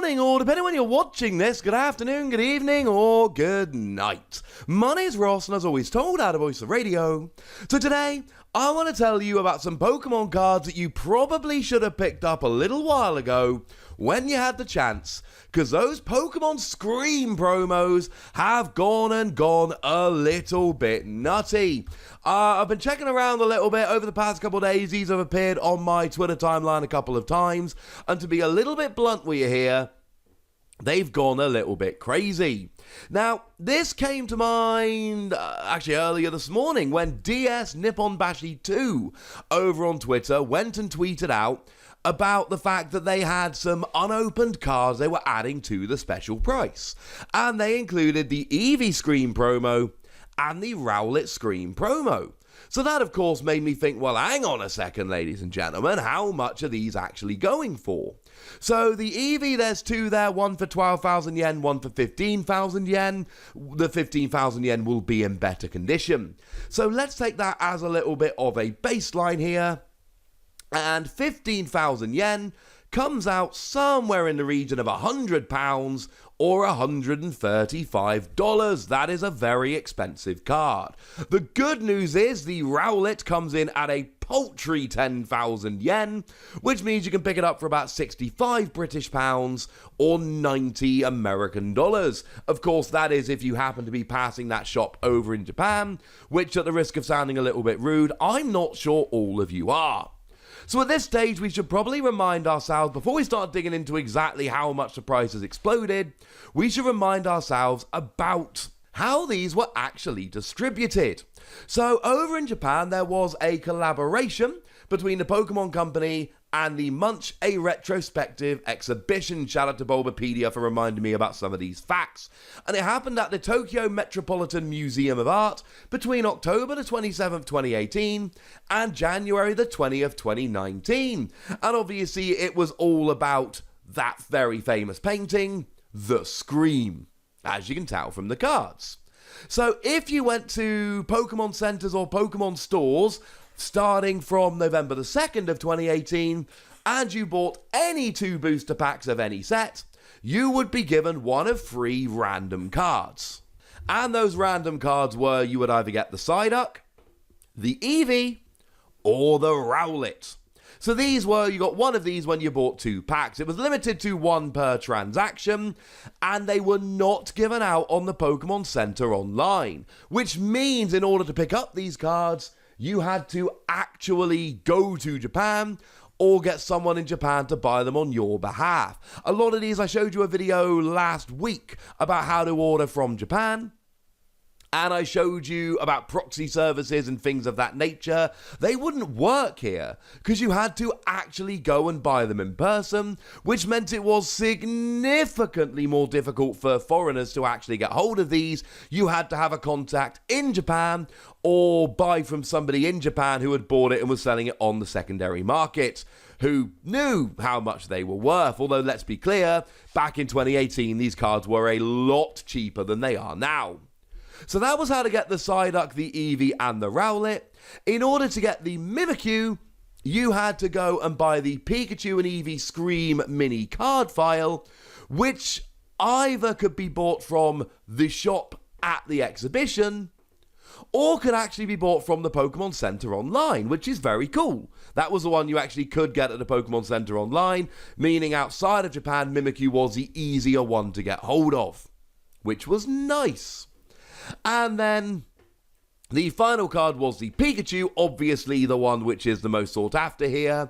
morning, or depending when you're watching this, good afternoon, good evening, or good night. My name's Ross, and as always told out of Voice of Radio. So today, I want to tell you about some Pokemon cards that you probably should have picked up a little while ago when you had the chance, because those Pokemon Scream promos have gone a little bit nutty. I've been checking around a little bit over the past couple of days. These have appeared on my Twitter timeline a couple of times, and to be a little bit blunt with you here, they've gone a little bit crazy. Now, this came to mind actually earlier this morning when DS Nippon Bashi 2 over on Twitter went and tweeted out about the fact that they had some unopened cards they were adding to the special price. And they included the Eevee Scream promo and the Rowlet Scream promo. So that, of course, made me think, well, hang on a second, ladies and gentlemen, how much are these actually going for? So the Eevee, there's two there, one for 12,000 yen, one for 15,000 yen. The 15,000 yen will be in better condition. So let's take that as a little bit of a baseline here. And 15,000 yen comes out somewhere in the region of £100 or $135. That is a very expensive card. The good news is the Rowlet comes in at a paltry 10,000 yen, which means you can pick it up for about 65 British pounds or 90 American dollars. Of course, that is if you happen to be passing that shop over in Japan, which, at the risk of sounding a little bit rude, I'm not sure all of you are. So at this stage, we should probably remind ourselves, before we start digging into exactly how much the price has exploded, we should remind ourselves about how these were actually distributed. So over in Japan, there was a collaboration between the Pokemon Company and the Munch A Retrospective Exhibition. Shout out to Bulbapedia for reminding me about some of these facts. And it happened at the Tokyo Metropolitan Museum of Art between October the 27th, 2018 and January the 20th, 2019. And obviously it was all about that very famous painting, The Scream, as you can tell from the cards. So if you went to Pokemon centers or Pokemon stores starting from November the 2nd of 2018, and you bought any 2 booster packs of any set, you would be given one of 3 random cards. And those random cards were, you would either get the Psyduck, the Eevee, or the Rowlet. So these were, you got one of these when you bought 2 packs. It was limited to 1 per transaction, and they were not given out on the Pokemon Center online, which means in order to pick up these cards, you had to actually go to Japan or get someone in Japan to buy them on your behalf. A lot of these, I showed you a video last week about how to order from Japan. And I showed you about proxy services and things of that nature. They wouldn't work here because you had to actually go and buy them in person, which meant it was significantly more difficult for foreigners to actually get hold of these. You had to have a contact in Japan or buy from somebody in Japan who had bought it and was selling it on the secondary market, who knew how much they were worth. Although, let's be clear, back in 2018, these cards were a lot cheaper than they are now. So that was how to get the Psyduck, the Eevee, and the Rowlet. In order to get the Mimikyu, you had to go and buy the Pikachu and Eevee Scream mini card file, which either could be bought from the shop at the exhibition, or could actually be bought from the Pokemon Center online, which is very cool. That was the one you actually could get at the Pokemon Center online, meaning outside of Japan, Mimikyu was the easier one to get hold of, which was nice. And then the final card was the Pikachu, obviously the one which is the most sought after here.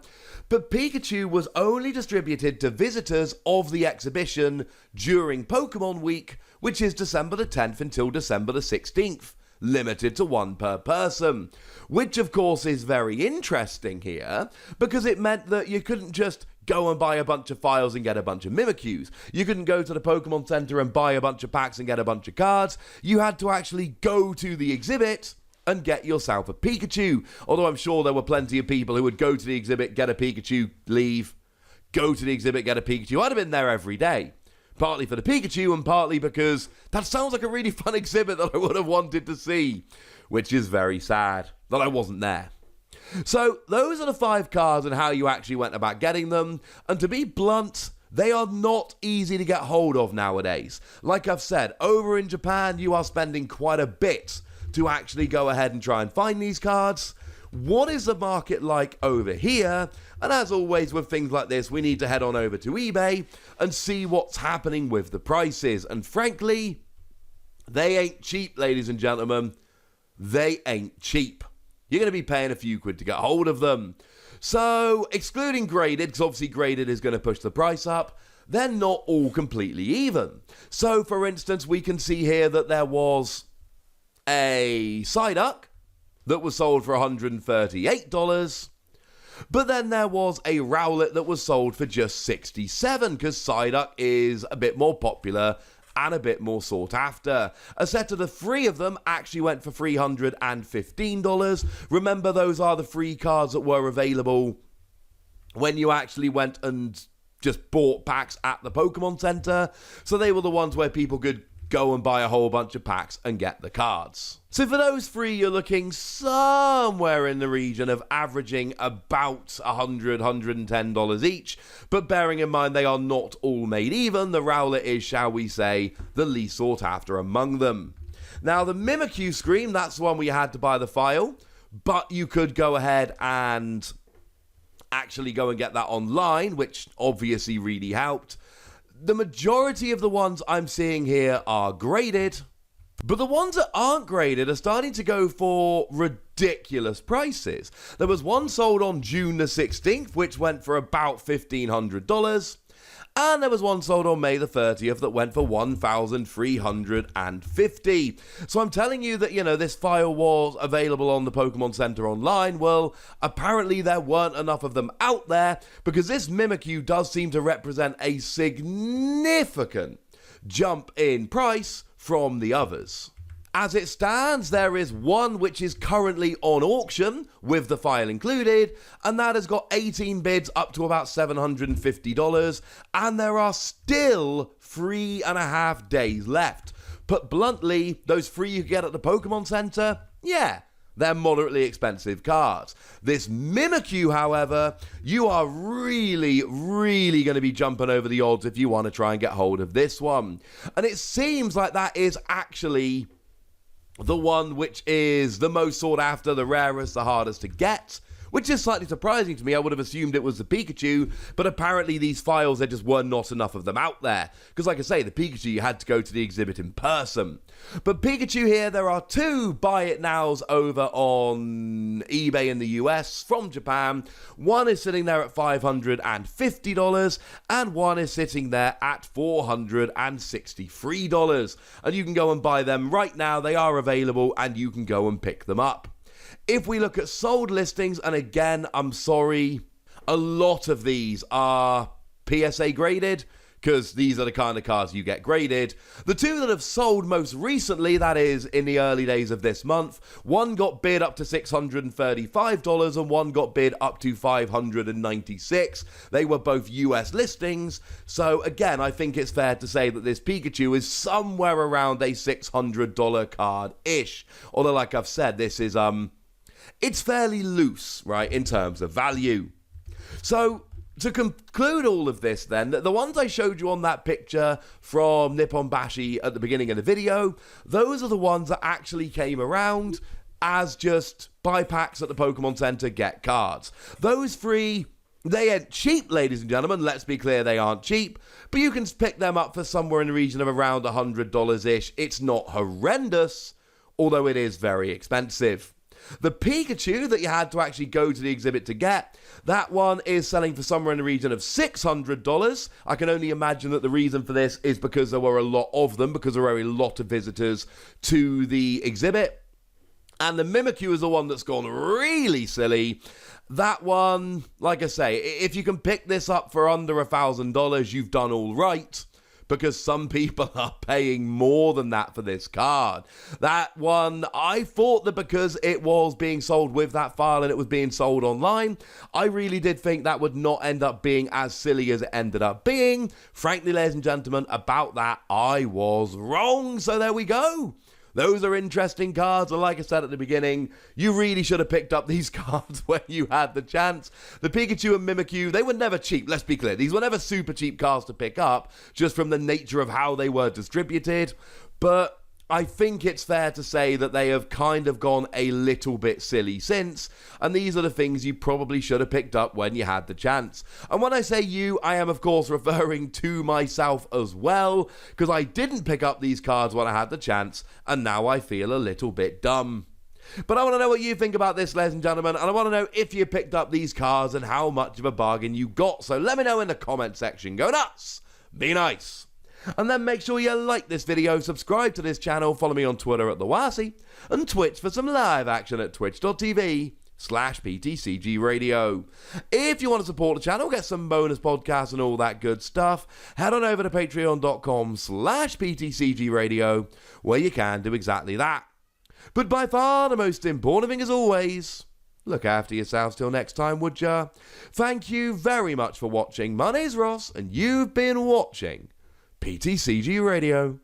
But Pikachu was only distributed to visitors of the exhibition during Pokemon Week, which is December the 10th until December the 16th. Limited to 1 per person, which of course is very interesting here because it meant that you couldn't just go and buy a bunch of files and get a bunch of Mimikyus. You couldn't go to the Pokemon Center and buy a bunch of packs and get a bunch of cards. You had to actually go to the exhibit and get yourself a Pikachu. Although I'm sure there were plenty of people who would go to the exhibit, get a Pikachu, leave, go to the exhibit, get a Pikachu. I'd have been there every day. Partly for the Pikachu and partly because that sounds like a really fun exhibit that I would have wanted to see, which is very sad that I wasn't there. So those are the 5 cards and how you actually went about getting them. And to be blunt, They are not easy to get hold of nowadays. Like I've said, over in Japan, you are spending quite a bit to actually go ahead and try and find these cards. What is the market like over here? And as always with things like this, we need to head on over to eBay and see what's happening with the prices. And frankly, they ain't cheap, ladies and gentlemen. They ain't cheap. You're going to be paying a few quid to get hold of them. So, excluding graded, because obviously graded is going to push the price up, they're not all completely even. So, for instance, we can see here that there was a Psyduck that was sold for $138, but then there was a Rowlet that was sold for just $67, because Psyduck is a bit more popular and a bit more sought after. A set of the three of them actually went for $315. Remember, those are the free cards that were available when you actually went and just bought packs at the Pokemon Center. So they were the ones where people could go and buy a whole bunch of packs and get the cards. So for those three, you're looking somewhere in the region of averaging about $100, $110 each. But bearing in mind they are not all made even, the Rowlet is, shall we say, the least sought after among them. Now the Mimikyu Scream, that's the one where you had to buy the file, but you could go ahead and actually go and get that online, which obviously really helped. The majority of the ones I'm seeing here are graded, but the ones that aren't graded are starting to go for ridiculous prices. There was one sold on June the 16th, which went for about $1,500, and there was one sold on May the 30th that went for $1,350. So I'm telling you that, this file was available on the Pokemon Center online. Well, apparently there weren't enough of them out there, because this Mimikyu does seem to represent a significant jump in price from the others. As it stands, there is one which is currently on auction with the file included, and that has got 18 bids up to about $750, and there are still 3.5 days left. Put bluntly, those three you get at the Pokemon Center, yeah, they're moderately expensive cards. This Mimikyu, however, you are really, really going to be jumping over the odds if you want to try and get hold of this one. And it seems like that is actually the one which is the most sought after, the rarest, the hardest to get, which is slightly surprising to me. I would have assumed it was the Pikachu, but apparently these files, there just were not enough of them out there. Because like I say, the Pikachu, you had to go to the exhibit in person. But Pikachu here, there are two buy it nows over on eBay in the US from Japan. One is sitting there at $550, and one is sitting there at $463. And you can go and buy them right now. They are available, and you can go and pick them up. If we look at sold listings, and again, I'm sorry, a lot of these are PSA graded, because these are the kind of cards you get graded. The two that have sold most recently, that is in the early days of this month, one got bid up to $635 and one got bid up to $596. They were both US listings, so again, I think it's fair to say that this Pikachu is somewhere around a $600 card-ish. Although, like I've said, this is, it's fairly loose, right, in terms of value. So, to conclude all of this then, the ones I showed you on that picture from Nippon Bashi at the beginning of the video, those are the ones that actually came around as just buy packs at the Pokemon Center, get cards. Those three, they ain't cheap, ladies and gentlemen, let's be clear, they aren't cheap, but you can pick them up for somewhere in the region of around $100-ish. It's not horrendous, although it is very expensive. The Pikachu that you had to actually go to the exhibit to get, that one is selling for somewhere in the region of $600. I can only imagine that the reason for this is because there were a lot of them, because there were a lot of visitors to the exhibit. And the Mimikyu is the one that's gone really silly. That one, like I say, if you can pick this up for under $1,000, you've done all right, because some people are paying more than that for this card. That one, I thought that because it was being sold with that file and it was being sold online, I really did think that would not end up being as silly as it ended up being. Frankly, ladies and gentlemen, about that, I was wrong. So there we go. Those are interesting cards, and like I said at the beginning, you really should have picked up these cards when you had the chance. The Pikachu and Mimikyu, they were never cheap, let's be clear. These were never super cheap cards to pick up, just from the nature of how they were distributed, but I think it's fair to say that they have kind of gone a little bit silly since, and these are the things you probably should have picked up when you had the chance. And when I say you, I am of course referring to myself as well, because I didn't pick up these cards when I had the chance, and now I feel a little bit dumb. But I want to know what you think about this, ladies and gentlemen, and I want to know if you picked up these cards and how much of a bargain you got. So let me know in the comment section. Go nuts! Be nice! And then make sure you like this video, subscribe to this channel, follow me on Twitter at TheWasi, and Twitch for some live action at twitch.tv/PTCG Radio. If you want to support the channel, get some bonus podcasts and all that good stuff, head on over to patreon.com/PTCG Radio, where you can do exactly that. But by far the most important thing as always, look after yourselves till next time, would ya? Thank you very much for watching. My name's Ross, and you've been watching PTCG Radio.